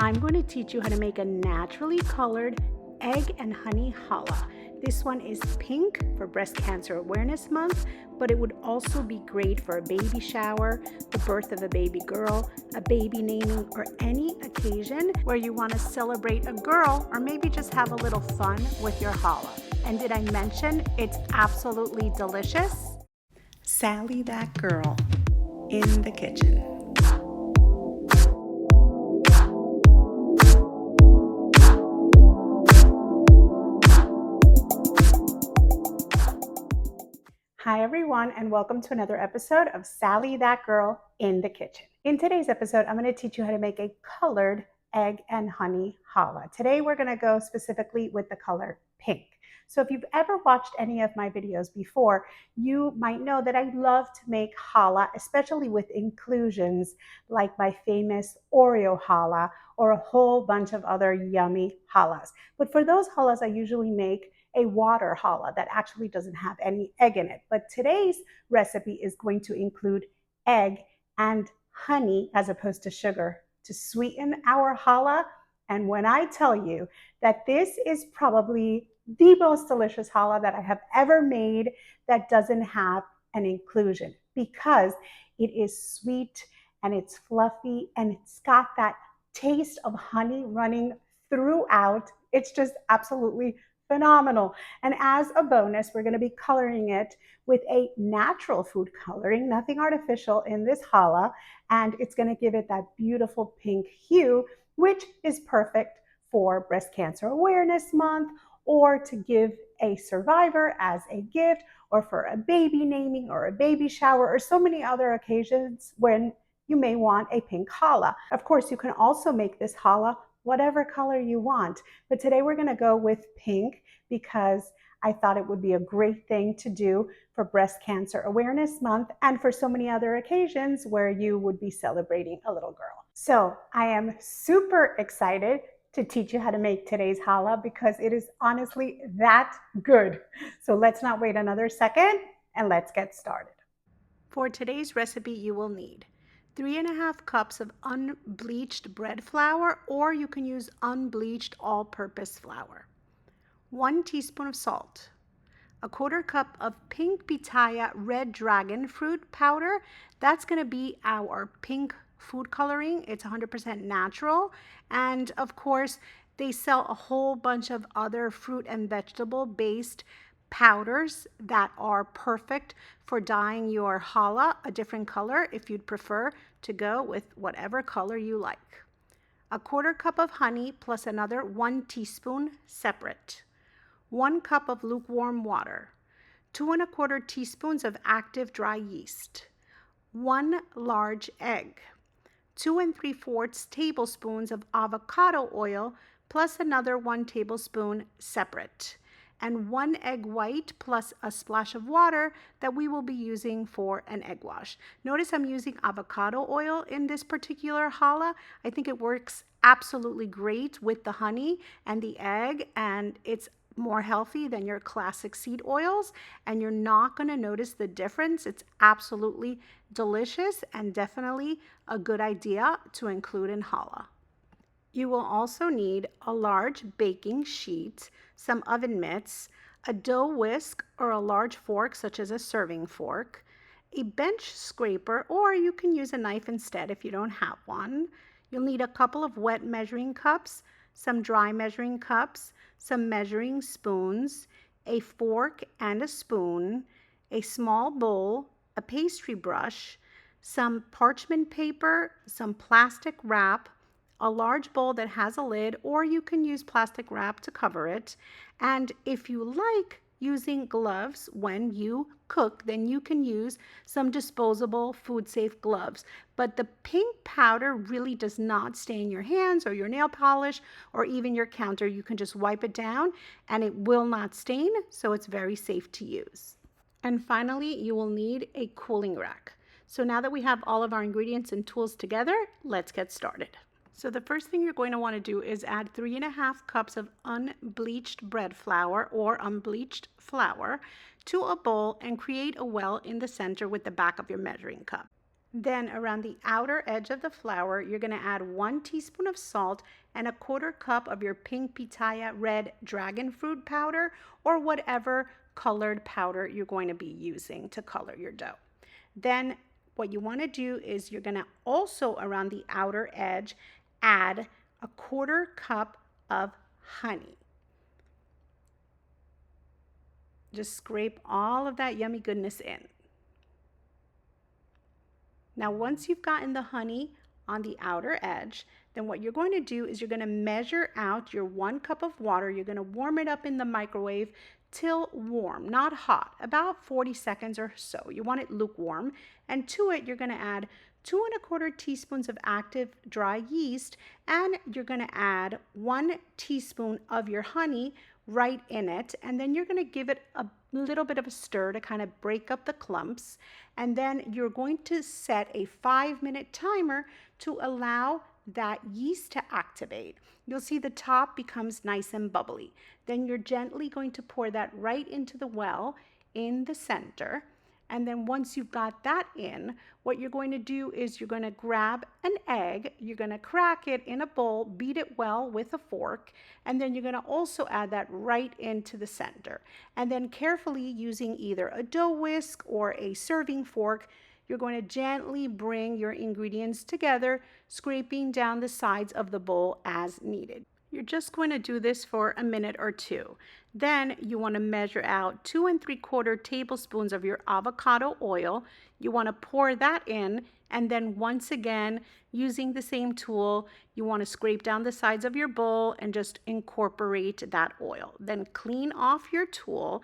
I'm going to teach you how to make a naturally colored egg and honey challah. This one is pink for Breast Cancer Awareness Month, but it would also be great for a baby shower, the birth of a baby girl, a baby naming, or any occasion where you want to celebrate a girl or maybe just have a little fun with your challah. And did I mention it's absolutely delicious? Sally that girl in the kitchen. Hi everyone, and welcome to another episode of Sally That Girl in the Kitchen. In today's episode, I'm going to teach you how to make a colored egg and honey challah. Today we're going to go specifically with the color pink. So if you've ever watched any of my videos before, you might know that I love to make challah, especially with inclusions like my famous Oreo challah or a whole bunch of other yummy challahs. But for those challahs, I usually make a water challah that actually doesn't have any egg in it. But today's recipe is going to include egg and honey as opposed to sugar to sweeten our challah. And when I tell you that this is probably the most delicious challah that I have ever made that doesn't have an inclusion, because it is sweet and it's fluffy and it's got that taste of honey running throughout. It's just absolutely phenomenal. And as a bonus, we're going to be coloring it with a natural food coloring, nothing artificial in this challah, and it's going to give it that beautiful pink hue, which is perfect for Breast Cancer Awareness Month, or to give a survivor as a gift, or for a baby naming or a baby shower, or so many other occasions when you may want a pink challah. Of course, you can also make this challah whatever color you want. But today we're going to go with pink because I thought it would be a great thing to do for Breast Cancer Awareness Month and for so many other occasions where you would be celebrating a little girl. So I am super excited to teach you how to make today's challah because it is honestly that good. So let's not wait another second and let's get started. For today's recipe, you will need 3½ cups of unbleached bread flour, or you can use unbleached all-purpose flour, 1 teaspoon of salt, 1/4 cup of pink Pitaya red dragon fruit powder. That's going to be our pink food coloring. It's 100% natural, and of course they sell a whole bunch of other fruit and vegetable based powders that are perfect for dyeing your challah a different color if you'd prefer to go with whatever color you like. 1/4 cup of honey plus another 1 teaspoon separate. 1 cup of lukewarm water. 2 1/4 teaspoons of active dry yeast. 1 large egg. 2 3/4 tablespoons of avocado oil plus another 1 tablespoon separate. And 1 egg white plus a splash of water that we will be using for an egg wash. Notice I'm using avocado oil in this particular challah. I think it works absolutely great with the honey and the egg, and it's more healthy than your classic seed oils, and you're not going to notice the difference. It's absolutely delicious and definitely a good idea to include in challah. You will also need a large baking sheet, some oven mitts, a dough whisk or a large fork such as a serving fork, a bench scraper, or you can use a knife instead if you don't have one. You'll need a couple of wet measuring cups, some dry measuring cups, some measuring spoons, a fork and a spoon, a small bowl, a pastry brush, some parchment paper, some plastic wrap, a large bowl that has a lid, or you can use plastic wrap to cover it. And if you like using gloves when you cook, then you can use some disposable food-safe gloves. But the pink powder really does not stain your hands or your nail polish or even your counter. You can just wipe it down and it will not stain, so it's very safe to use. And finally, you will need a cooling rack. So now that we have all of our ingredients and tools together, let's get started. So the first thing you're going to want to do is add 3½ cups of unbleached bread flour or unbleached flour to a bowl and create a well in the center with the back of your measuring cup. Then around the outer edge of the flour, you're going to add 1 teaspoon of salt and a 1/4 cup of your pink pitaya red dragon fruit powder, or whatever colored powder you're going to be using to color your dough. Then what you want to do is you're going to also around the outer edge add a 1/4 cup of honey. Just scrape all of that yummy goodness in. Now, once you've gotten the honey on the outer edge, then what you're going to do is you're going to measure out your 1 cup of water. You're going to warm it up in the microwave till warm, not hot, about 40 seconds or so. You want it lukewarm. And to it, you're going to add 2 1/4 teaspoons of active dry yeast, and you're going to add 1 teaspoon of your honey right in it. And then you're going to give it a little bit of a stir to kind of break up the clumps. And then you're going to set a 5-minute timer to allow that yeast to activate. You'll see the top becomes nice and bubbly. Then you're gently going to pour that right into the well in the center. And then once you've got that in, what you're going to do is you're going to grab an egg, you're going to crack it in a bowl, beat it well with a fork, and then you're going to also add that right into the center. And then carefully using either a dough whisk or a serving fork, you're going to gently bring your ingredients together, scraping down the sides of the bowl as needed. You're just going to do this for a minute or two. Then you want to measure out 2 3/4 tablespoons of your avocado oil. You want to pour that in, and then once again, using the same tool, you want to scrape down the sides of your bowl and just incorporate that oil. Then clean off your tool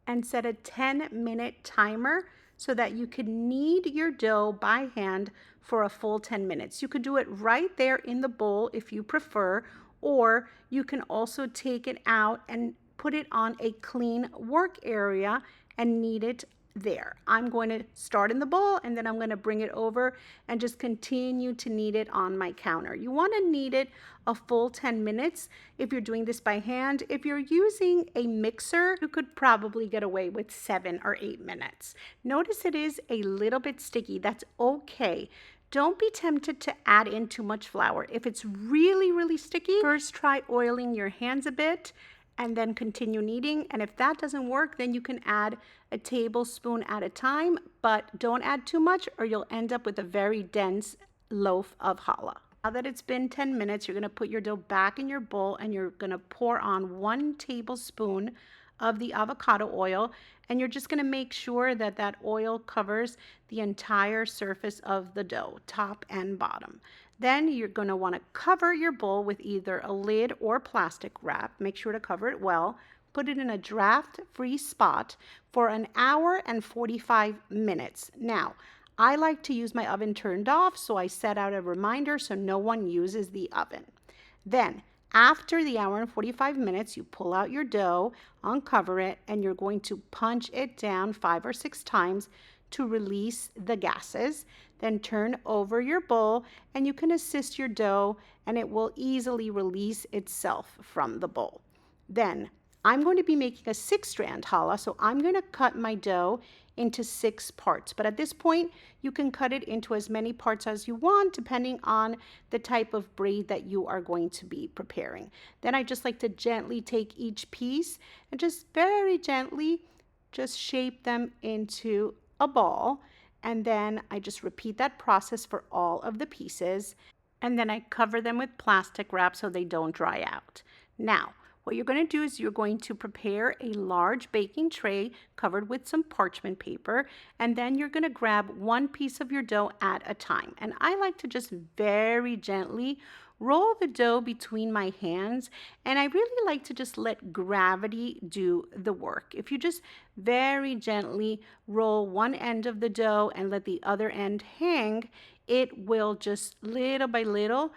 and set a 10-minute timer so that you can knead your dough by hand for a full 10 minutes. You could do it right there in the bowl if you prefer, or you can also take it out and put it on a clean work area and knead it there. I'm going to start in the bowl, and then I'm going to bring it over and just continue to knead it on my counter. You want to knead it a full 10 minutes if you're doing this by hand. If you're using a mixer, you could probably get away with 7 or 8 minutes. Notice it is a little bit sticky. That's okay. Don't be tempted to add in too much flour. If it's really, really sticky, first try oiling your hands a bit and then continue kneading. And if that doesn't work, then you can add a tablespoon at a time, but don't add too much or you'll end up with a very dense loaf of challah. Now that it's been 10 minutes, you're going to put your dough back in your bowl and you're going to pour on 1 tablespoon of the avocado oil, and you're just going to make sure that that oil covers the entire surface of the dough, top and bottom. Then you're going to want to cover your bowl with either a lid or plastic wrap. Make sure to cover it well. Put it in a draft-free spot for an hour and 45 minutes. Now, I like to use my oven turned off, so I set out a reminder so no one uses the oven. Then, after the hour and 45 minutes, you pull out your dough, uncover it, and you're going to punch it down 5 or 6 times to release the gases. Then turn over your bowl, and you can assist your dough, and it will easily release itself from the bowl. Then, I'm going to be making a 6-strand challah, so I'm going to cut my dough into 6 parts. But at this point, you can cut it into as many parts as you want, depending on the type of braid that you are going to be preparing. Then I just like to gently take each piece and just very gently just shape them into a ball. And then I just repeat that process for all of the pieces. And then I cover them with plastic wrap so they don't dry out. Now, what you're going to do is you're going to prepare a large baking tray covered with some parchment paper, and then you're going to grab 1 piece of your dough at a time. And I like to just very gently roll the dough between my hands, and I really like to just let gravity do the work. If you just very gently roll one end of the dough and let the other end hang, it will just little by little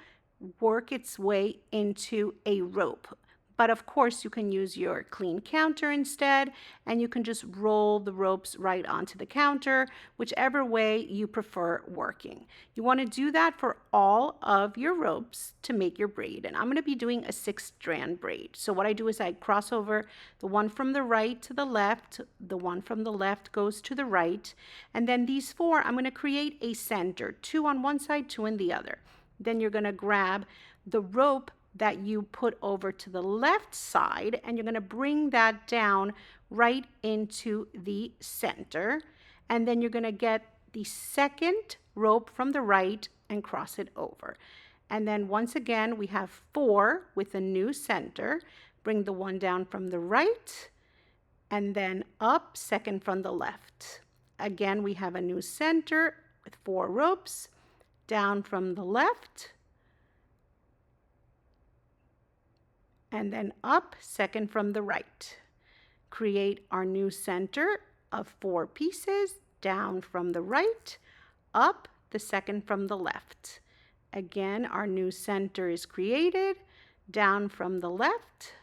work its way into a rope. But of course, you can use your clean counter instead, and you can just roll the ropes right onto the counter, whichever way you prefer working. You want to do that for all of your ropes to make your braid. And I'm going to be doing a 6-strand braid. So what I do is I cross over the one from the right to the left, the one from the left goes to the right, and then these 4, I'm going to create a center, 2 on one side, 2 on the other. Then you're going to grab the rope that you put over to the left side, and you're going to bring that down right into the center, and then you're going to get the second rope from the right and cross it over. And then once again we have 4 with a new center. Bring the one down from the right and then up, second from the left. Again, we have a new center with 4 ropes, down from the left, and then up, second from the right. Create our new center of 4 pieces, down from the right, up, the second from the left. Again, our new center is created, down from the left.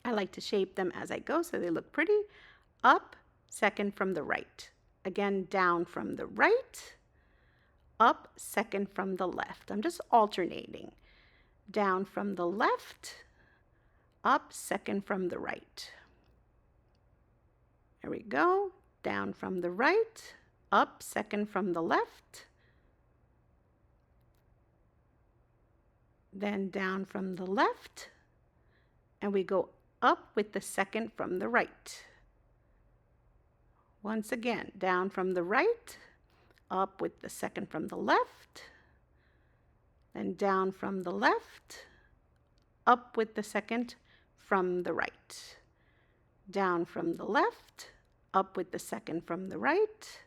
I like to shape them as I go so they look pretty. Up, second from the right. Again, down from the right, up, second from the left. I'm just alternating. Down from the left, up, second from the right. There we go. Down from the right, up, second from the left. Then down from the left, and we go up with the second from the right. Once again, down from the right, up with the second from the left, then down from the left, up with the second from the right. Down from the left, up with the second from the right.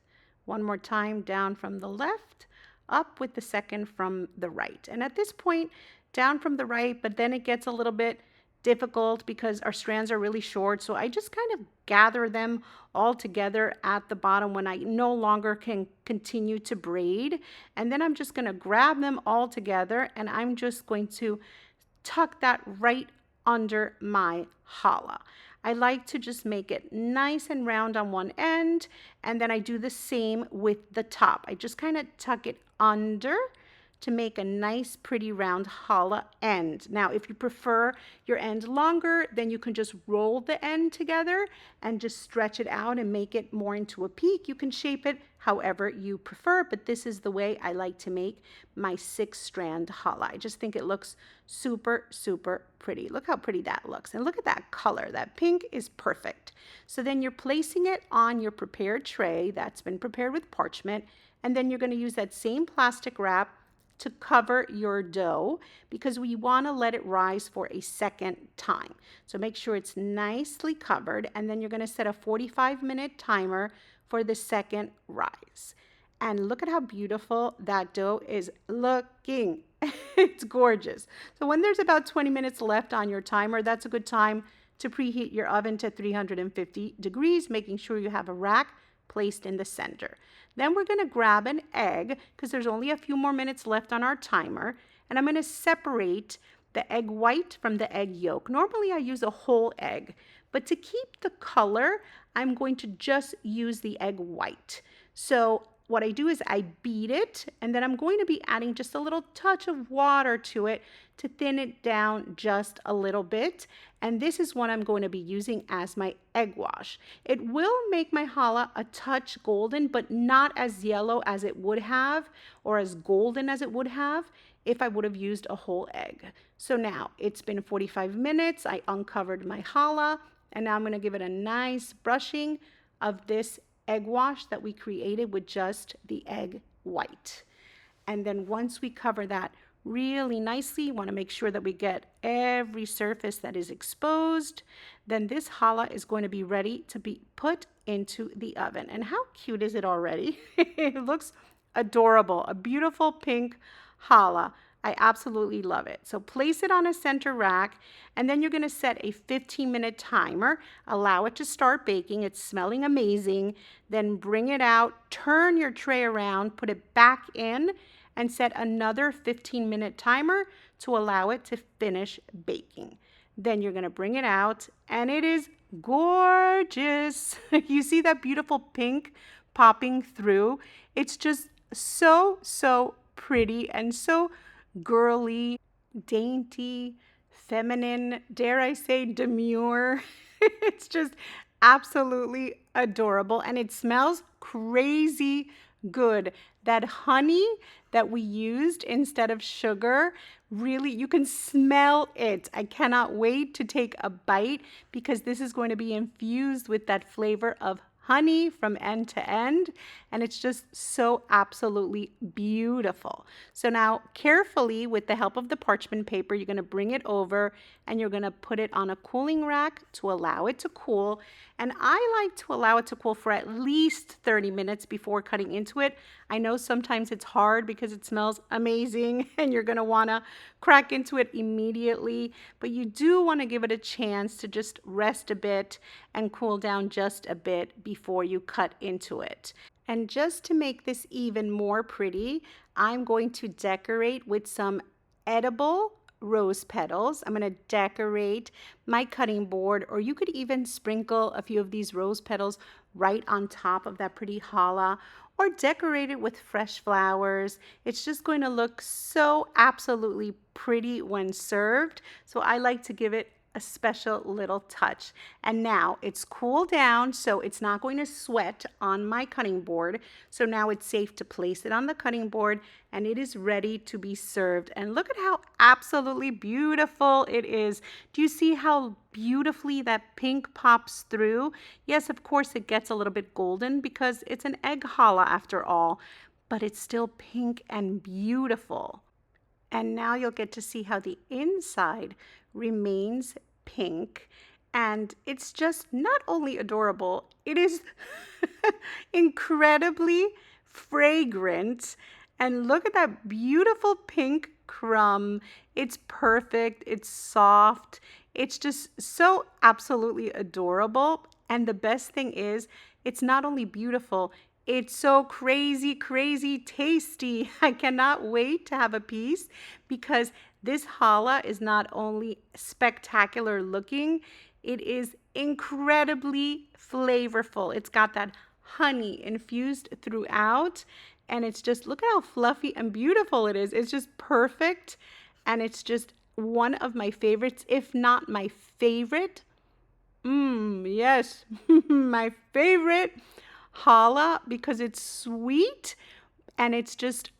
One more time, down from the left, up with the second from the right. And at this point, down from the right, but then it gets a little bit difficult because our strands are really short. So I just kind of gather them all together at the bottom when I no longer can continue to braid. And then I'm just going to grab them all together and I'm just going to tuck that right under my challah. I like to just make it nice and round on one end, and then I do the same with the top. I just kind of tuck it under to make a nice pretty round challah end. Now if you prefer your end longer, then you can just roll the end together and just stretch it out and make it more into a peak. You can shape it however you prefer, but this is the way I like to make my 6-strand challah. I just think it looks super, super pretty. Look how pretty that looks, and look at that color. That pink is perfect. So then you're placing it on your prepared tray that's been prepared with parchment, and then you're going to use that same plastic wrap to cover your dough because we want to let it rise for a second time. So make sure it's nicely covered, and then you're going to set a 45-minute timer for the second rise. And look at how beautiful that dough is looking. It's gorgeous. So when there's about 20 minutes left on your timer, that's a good time to preheat your oven to 350 degrees, making sure you have a rack placed in the center. Then we're going to grab an egg because there's only a few more minutes left on our timer, and I'm going to separate the egg white from the egg yolk. Normally I use a whole egg, but to keep the color, I'm going to just use the egg white. So what I do is I beat it, and then I'm going to be adding just a little touch of water to it to thin it down just a little bit. And this is what I'm going to be using as my egg wash. It will make my challah a touch golden, but not as yellow as it would have, or as golden as it would have if I would have used a whole egg. So now it's been 45 minutes. I uncovered my challah, and now I'm going to give it a nice brushing of this egg wash that we created with just the egg white. And then once we cover that really nicely, you want to make sure that we get every surface that is exposed, then this challah is going to be ready to be put into the oven. And how cute is it already? It looks adorable. A beautiful pink challah. I absolutely love it. So place it on a center rack, and then you're going to set a 15-minute timer. Allow it to start baking. It's smelling amazing. Then bring it out, turn your tray around, put it back in, and set another 15-minute timer to allow it to finish baking. Then you're going to bring it out, and it is gorgeous. You see that beautiful pink popping through? It's just so pretty and so girly, dainty, feminine, dare I say demure. It's just absolutely adorable, and it smells crazy good. That honey that we used instead of sugar, really, you can smell it. I cannot wait to take a bite because this is going to be infused with that flavor of honey from end to end, and it's just so absolutely beautiful. So now carefully, with the help of the parchment paper, you're going to bring it over and you're going to put it on a cooling rack to allow it to cool. And I like to allow it to cool for at least 30 minutes before cutting into it. I know sometimes it's hard because it smells amazing and you're going to want to crack into it immediately, but you do want to give it a chance to just rest a bit and cool down just a bit before you cut into it. And just to make this even more pretty, I'm going to decorate with some edible rose petals. I'm going to decorate my cutting board, or you could even sprinkle a few of these rose petals right on top of that pretty challah, or decorate it with fresh flowers. It's just going to look so absolutely pretty when served. So I like to give it a special little touch. And now it's cooled down, so it's not going to sweat on my cutting board. So now it's safe to place it on the cutting board, and it is ready to be served. And look at how absolutely beautiful it is. Do you see how beautifully that pink pops through? Yes, of course it gets a little bit golden because it's an egg challah after all, but it's still pink and beautiful. And now you'll get to see how the inside remains pink. And it's just not only adorable, it is incredibly fragrant. And look at that beautiful pink crumb. It's perfect. It's soft. It's just so absolutely adorable. And the best thing is, it's not only beautiful, it's so crazy tasty. I cannot wait to have a piece because this challah is not only spectacular looking, it is incredibly flavorful. It's got that honey infused throughout, and it's just, look at how fluffy and beautiful it is. It's just perfect, and it's just one of my favorites, if not my favorite. Yes, my favorite challah because it's sweet and it's just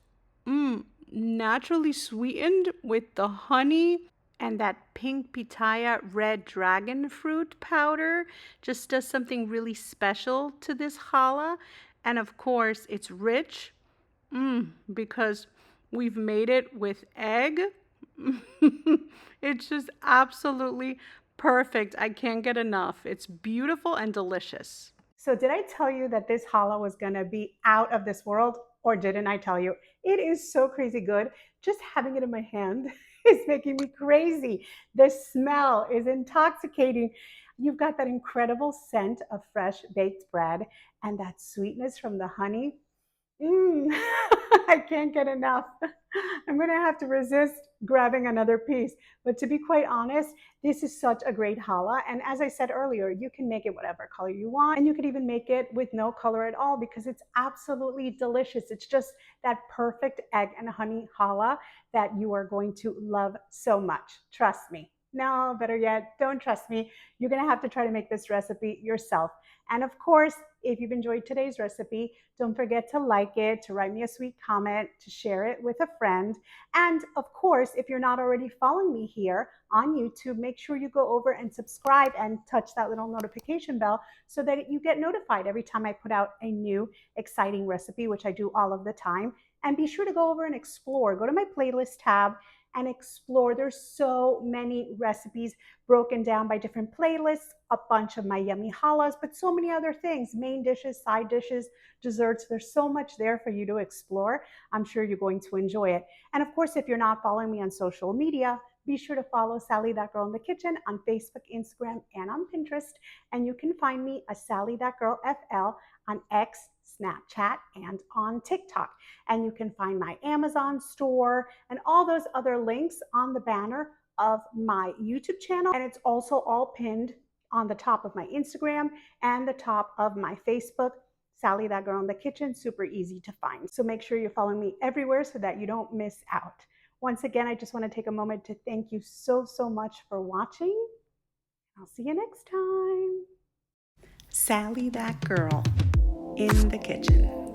naturally sweetened with the honey, and that pink pitaya red dragon fruit powder just does something really special to this challah. And of course it's rich because we've made it with egg. It's just absolutely perfect. I can't get enough. It's beautiful and delicious. So did I tell you that this challah was going to be out of this world, or didn't I tell you? It is so crazy good. Just having it in my hand is making me crazy. The smell is intoxicating. You've got that incredible scent of fresh baked bread and that sweetness from the honey. I can't get enough. I'm going to have to resist grabbing another piece. But to be quite honest, this is such a great challah. And as I said earlier, you can make it whatever color you want. And you could even make it with no color at all because it's absolutely delicious. It's just that perfect egg and honey challah that you are going to love so much. Trust me. No, better yet, don't trust me. You're going to have to try to make this recipe yourself. And of course, if you've enjoyed today's recipe, don't forget to like it, to write me a sweet comment, to share it with a friend. And of course, if you're not already following me here on YouTube, make sure you go over and subscribe and touch that little notification bell so that you get notified every time I put out a new exciting recipe, which I do all of the time. And be sure to go over and explore. Go to my playlist tab and explore. There's so many recipes broken down by different playlists, a bunch of my yummy challahs, but so many other things, main dishes, side dishes, desserts. There's so much there for you to explore. I'm sure you're going to enjoy it. And of course, if you're not following me on social media, be sure to follow Sally That Girl in the Kitchen on Facebook, Instagram, and on Pinterest. And you can find me as Sally That Girl FL on X, Snapchat, and on TikTok. And you can find my Amazon store and all those other links on the banner of my YouTube channel. And it's also all pinned on the top of my Instagram and the top of my Facebook, Sally That Girl in the Kitchen. Super easy to find. So make sure you're following me everywhere so that you don't miss out. Once again, I just want to take a moment to thank you so much for watching. I'll see you next time. Sally That Girl in the Kitchen.